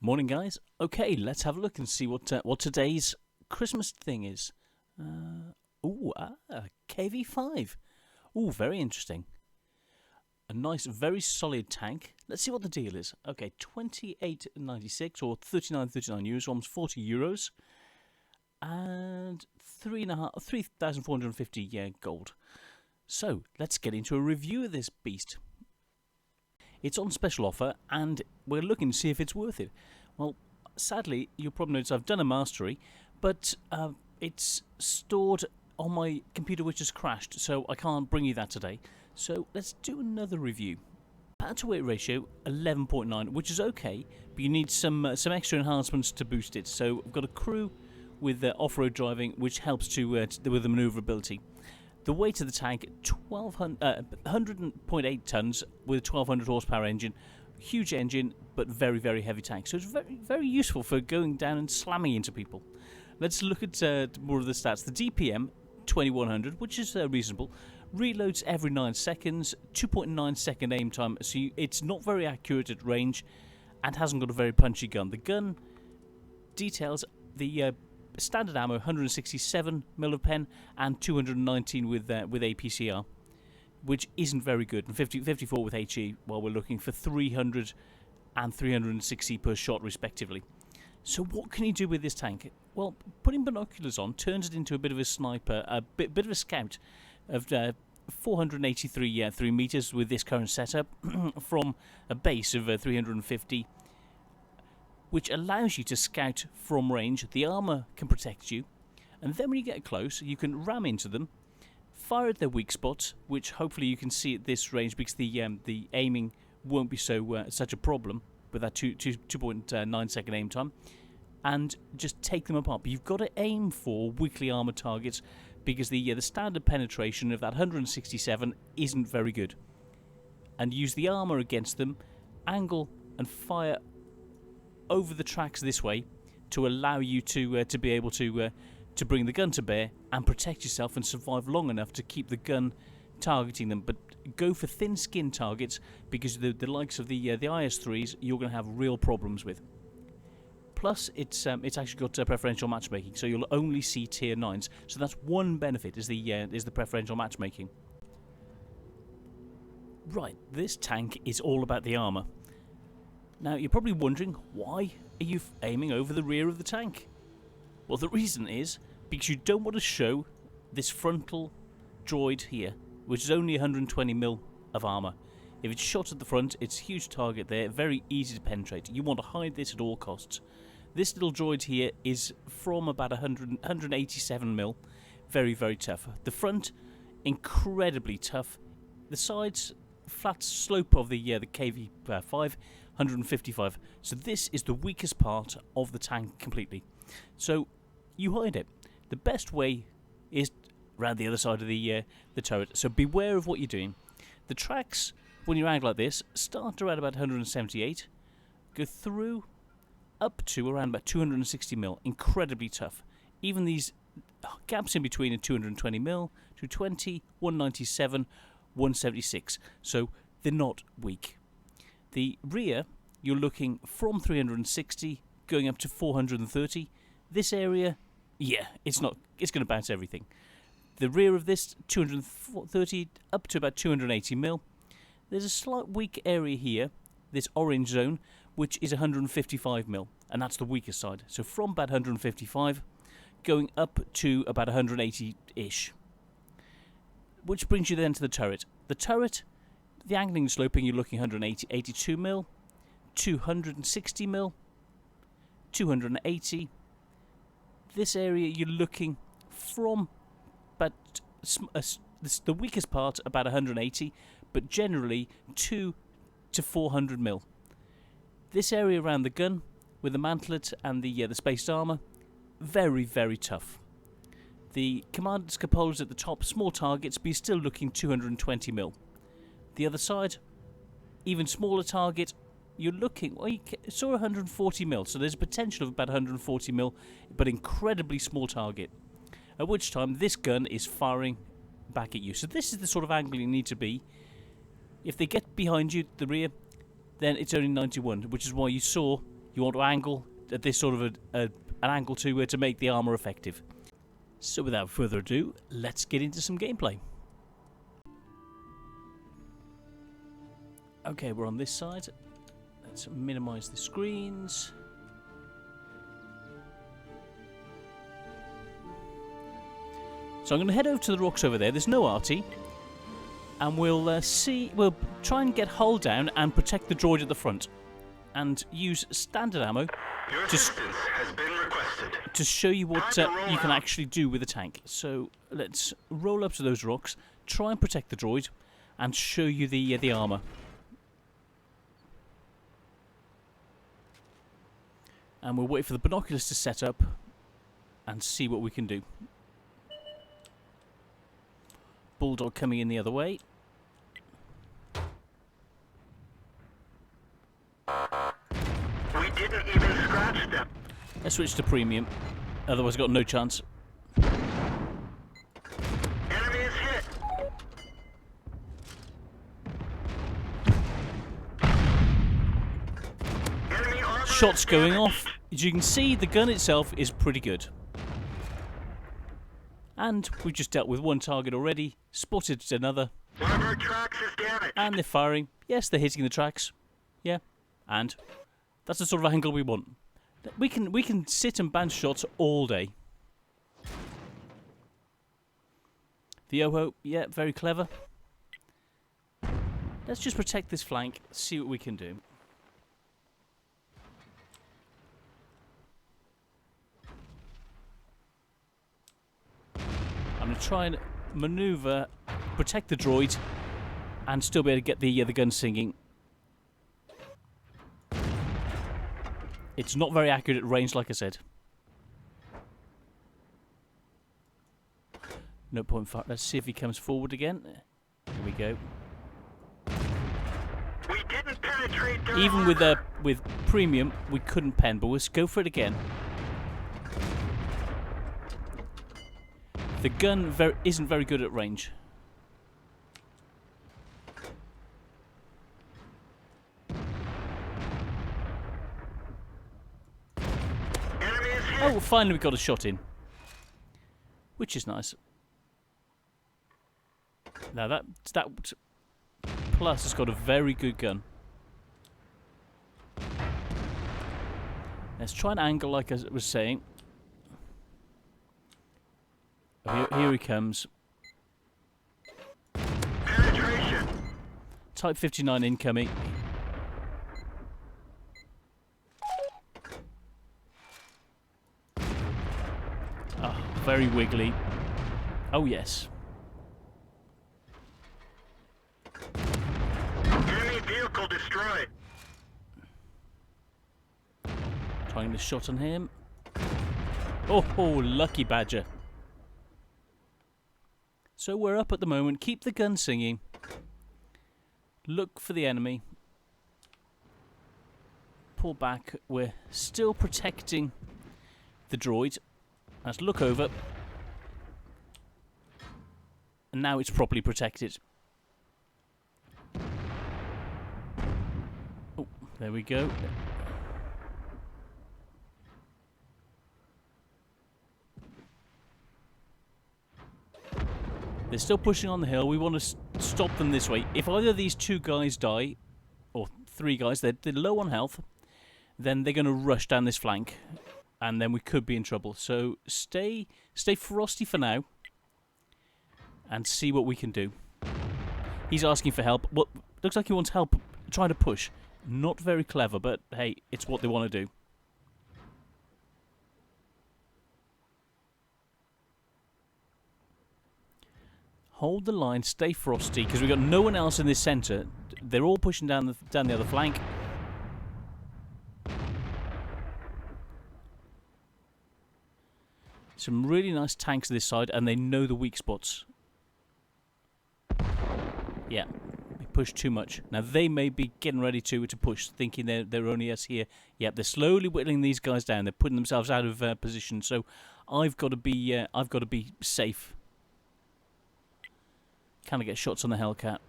Morning, guys. Okay, let's have a look and see what today's Christmas thing is. KV-5. Ooh, very interesting. A nice, very solid tank. Let's see what the deal is. Okay, 28.96 or 39.39 euros, almost 40 euros, and 3,450 gold. So let's get into a review of this beast. It's on special offer, and we're looking to see if it's worth it. Well, sadly, you'll probably notice I've done a mastery, but it's stored on my computer, which has crashed, so I can't bring you that today. So let's do another review. Power to weight ratio 11.9, which is okay, but you need some extra enhancements to boost it. So I've got a crew with off-road driving, which helps with the manoeuvrability. The weight of the tank, 100.8 tons with a 1200 horsepower engine. Huge engine, but very, very heavy tank. So it's very, very useful for going down and slamming into people. Let's look at more of the stats. The DPM, 2100, which is reasonable. Reloads every 9 seconds, 2.9 second aim time. So it's not very accurate at range and hasn't got a very punchy gun. The gun details the standard ammo, 167 mil of pen and 219 with APCR, which isn't very good, and 54 with HE, while we're looking for 300 and 360 per shot respectively. So what can you do with this tank? Well, putting binoculars on turns it into a bit of a sniper, a bit of a scout of 483 3 meters with this current setup from a base of 350, which allows you to scout from range. The armour can protect you, and then when you get close, you can ram into them, fire at their weak spots, which hopefully you can see at this range because the aiming won't be such a problem with that 2.9 second aim time, and just take them apart. But you've got to aim for weakly armoured targets because the standard penetration of that 167 isn't very good, and use the armour against them, angle and fire over the tracks this way to allow you to be able to bring the gun to bear and protect yourself and survive long enough to keep the gun targeting them. But go for thin skin targets because the likes of the IS-3s you're going to have real problems with. Plus, it's actually got preferential matchmaking, so you'll only see tier 9s. So that's one benefit is the preferential matchmaking. Right, this tank is all about the armour. Now, you're probably wondering, why are you aiming over the rear of the tank? Well, the reason is because you don't want to show this frontal droid here, which is only 120 mil of armour. If it's shot at the front, it's a huge target there, very easy to penetrate. You want to hide this at all costs. This little droid here is from about 187 mil, very, very tough. The front, incredibly tough. The sides, flat slope of the KV-5, 155. So this is the weakest part of the tank completely. So you hide it. The best way is around the other side of the turret. So beware of what you're doing. The tracks, when you angle like this, start around about 178, go through up to around about 260 mil. Incredibly tough. Even these gaps in between are 220 mil, 220, 197, 176. So they're not weak. The rear, you're looking from 360 going up to 430. This area, yeah, it's going to bounce everything. The rear of this, 230 up to about 280 mil. There's a slight weak area here, this orange zone, which is 155 mil, and that's the weakest side. So from about 155 going up to about 180-ish. Which brings you then to the turret. The turret, the angling and sloping, you're looking 180, 82 mil, 260 mil, 280. This area you're looking from about the weakest part about 180, but generally 2 to 400 mil. This area around the gun with the mantlet and the spaced armour, very, very tough. The commander's cupolas at the top, small targets, but you're still looking 220 mil. The other side, even smaller target, you're looking, well, you saw 140 mil, so there's a potential of about 140 mil, but incredibly small target. At which time, this gun is firing back at you. So this is the sort of angle you need to be. If they get behind you, the rear, then it's only 91, which is why you saw You want to angle at this sort of an angle to make the armour effective. So without further ado, let's get into some gameplay. Okay, we're on this side. Let's minimise the screens. So I'm going to head over to the rocks over there. There's no arty. And we'll try and get hull down and protect the droid at the front. And use standard ammo to show you what you can actually do with a tank. So let's roll up to those rocks, try and protect the droid, and show you the armour. And we'll wait for the binoculars to set up and see what we can do. Bulldog coming in the other way. We didn't even scratch them. Let's switch to premium, otherwise I've got no chance. Enemy is hit. Enemy armor Shots is going damaged. off. As you can see, the gun itself is pretty good. And we've just dealt with one target already, spotted another, One of our tracks is damaged. and they're firing. Yes, they're hitting the tracks. Yeah, and that's the sort of angle we want. We can sit and ban shots all day. The Oho, yeah, very clever. Let's just protect this flank, see what we can do. I'm going to try and manoeuvre, protect the droid, and still be able to get the gun singing. It's not very accurate at range, like I said. No point for. Let's see if he comes forward again. Here we go. We didn't penetrate their Even armor. with premium, we couldn't pen, but let's go for it again. The gun isn't very good at range. Enemy is hit. Oh, finally we got a shot in, which is nice. Now that plus has got a very good gun. Let's try and angle like I was saying. Oh, here he comes. Penetration. Type 59 incoming. Oh, very wiggly. Oh yes. Enemy vehicle destroyed. Trying the shot on him. Oh, lucky badger. So we're up at the moment. Keep the gun singing. Look for the enemy. Pull back. We're still protecting the droid. Let's look over. And now it's properly protected. Oh, there we go. They're still pushing on the hill. We want to stop them this way. If either of these two guys die, or three guys, they're low on health, then they're going to rush down this flank, and then we could be in trouble. So stay frosty for now, and see what we can do. He's asking for help. Well, looks like he wants help trying to push. Not very clever, but hey, it's what they want to do. Hold the line, stay frosty, because we've got no one else in this centre. They're all pushing down the other flank. Some really nice tanks this side, and they know the weak spots. Yeah, we pushed too much. Now they may be getting ready to push, thinking they're only us here. Yeah, they're slowly whittling these guys down. They're putting themselves out of position. So I've got to be safe. Can I get shots on the Hellcat?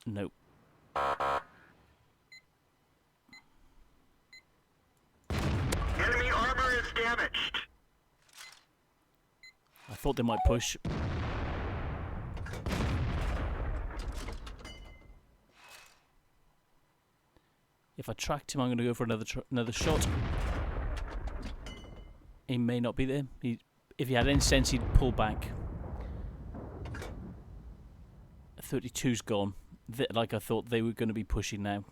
No. Enemy armor is damaged. I thought they might push. If I tracked him, I'm going to go for another shot. He may not be there. If he had any sense, he'd pull back. 32's gone. Like I thought they were going to be pushing now.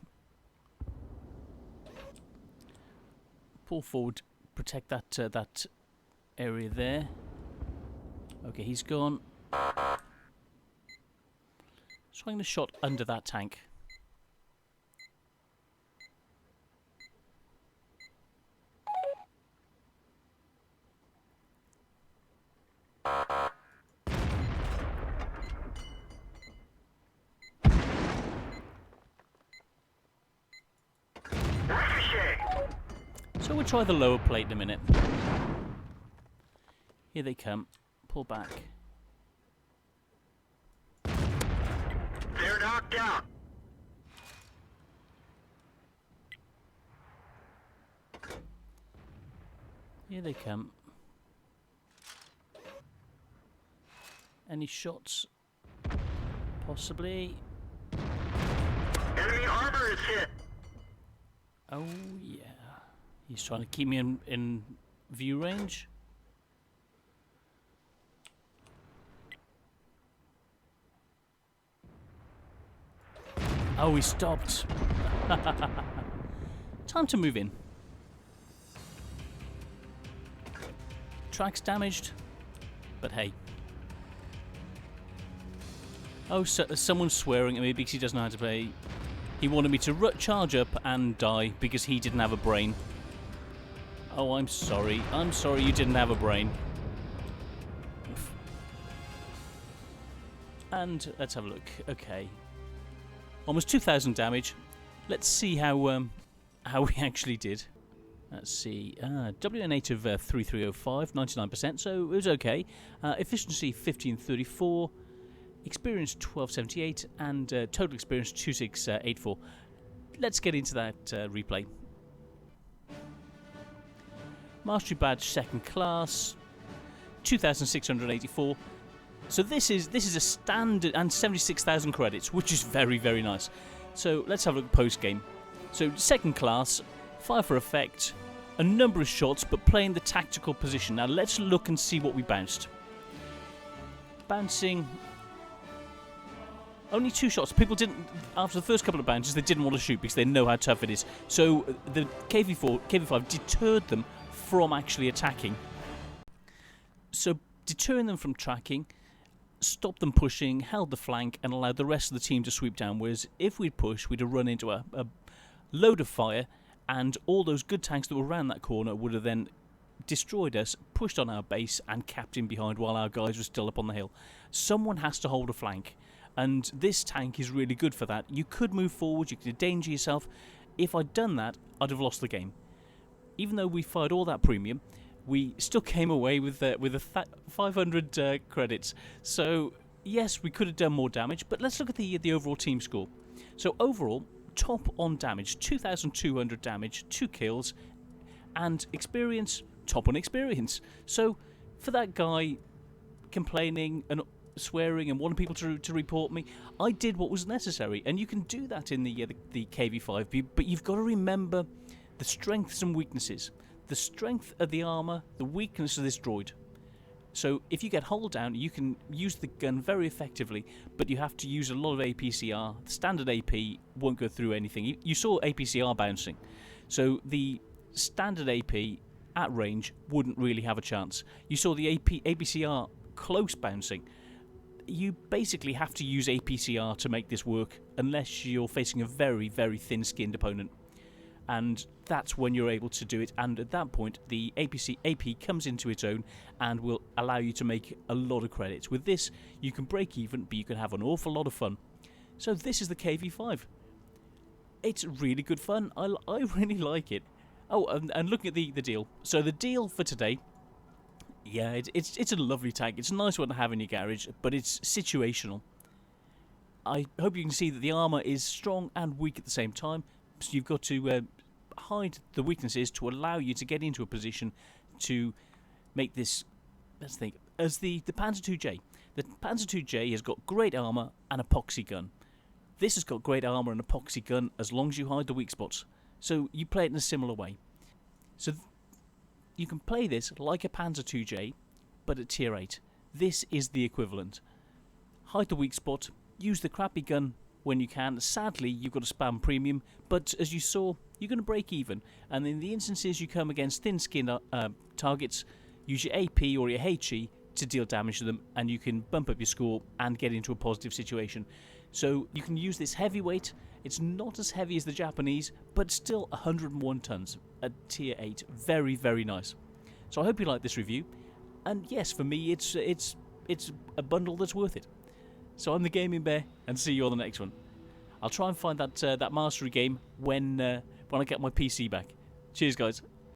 Pull forward, protect that area there. Okay, he's gone. Swinging a shot under that tank. So we'll try the lower plate in a minute. Here they come. Pull back. They're knocked out. Here they come. Any shots? Possibly. Enemy armor is hit. Oh yeah. He's trying to keep me in view range. Oh, he stopped. Time to move in. Track's damaged, but hey. Oh, so, someone's swearing at me because he doesn't know how to play. He wanted me to charge up and die because he didn't have a brain. Oh, I'm sorry. I'm sorry you didn't have a brain. And let's have a look. Okay. Almost 2,000 damage. Let's see how we actually did. Let's see. WN8 of 3305, 99%, so it was okay. Efficiency 1534. Experience 1278. And total experience 2684. Let's get into that replay. Mastery badge second class, 2,684. So this is a standard, and 76,000 credits, which is very, very nice. So let's have a look at post game. So second class, fire for effect, a number of shots, but playing the tactical position. Now let's look and see what we bounced. Bouncing. Only 2 shots. People didn't, after the first couple of bounces, they didn't want to shoot because they know how tough it is. So the KV-5 deterred them from actually attacking. So deterring them from tracking, stopped them pushing, held the flank, and allowed the rest of the team to sweep down. Whereas if we'd pushed, we'd have run into a load of fire, and all those good tanks that were around that corner would have then destroyed us, pushed on our base, and capped in behind while our guys were still up on the hill. Someone has to hold a flank, and this tank is really good for that. You could move forward, you could endanger yourself. If I'd done that, I'd have lost the game. Even though we fired all that premium, we still came away with 500 credits. So yes, we could have done more damage, but let's look at the overall team score. So overall, top on damage, 2,200 damage, 2 kills, and experience, top on experience. So for that guy complaining and swearing and wanting people to report me, I did what was necessary, and you can do that in the KV-5, but you've got to remember the strengths and weaknesses. The strength of the armour, the weakness of this droid. So if you get hull down, you can use the gun very effectively, but you have to use a lot of APCR. The standard AP won't go through anything. You saw APCR bouncing. So the standard AP at range wouldn't really have a chance. You saw the APCR close bouncing. You basically have to use APCR to make this work, unless you're facing a very, very thin-skinned opponent. And that's when you're able to do it, and at that point the AP comes into its own and will allow you to make a lot of credits. With this you can break even, but you can have an awful lot of fun. So this is the KV-5. It's really good fun. I really like it. Oh, and looking at the deal. So the deal for today, yeah, it's a lovely tank. It's a nice one to have in your garage, but it's situational. I hope you can see that the armour is strong and weak at the same time. So you've got to hide the weaknesses to allow you to get into a position to make this. Let's think. As the Panzer IIJ. The Panzer IIJ has got great armour and epoxy gun. This has got great armour and epoxy gun as long as you hide the weak spots. So you play it in a similar way. So you can play this like a Panzer IIJ, but at tier 8. This is the equivalent. Hide the weak spot, use the crappy gun when you can. Sadly, you've got to spam premium, but as you saw, you're going to break even. And in the instances you come against thin-skinned targets, use your AP or your HE to deal damage to them, and you can bump up your score and get into a positive situation. So you can use this heavyweight. It's not as heavy as the Japanese, but still 101 tons at tier 8. Very, very nice. So I hope you like this review. And yes, for me, it's a bundle that's worth it. So I'm the Gaming Bear, and see you on the next one. I'll try and find that mastery game when I get my PC back. Cheers, guys.